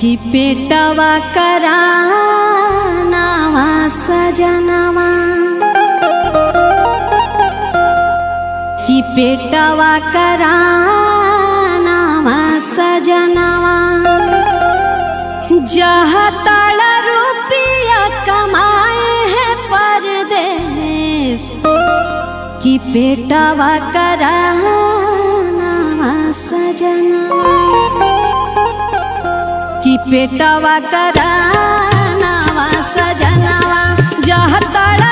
कि पेटवा करानावा सजनवा, कि पेटवा करानावा सजनवा, जहाँ तड़ रुपया कमाए है परदेश, कि पेटवा करानावा सजनवा, कि पेटवा करानावा सजनवा, जहाँ तड़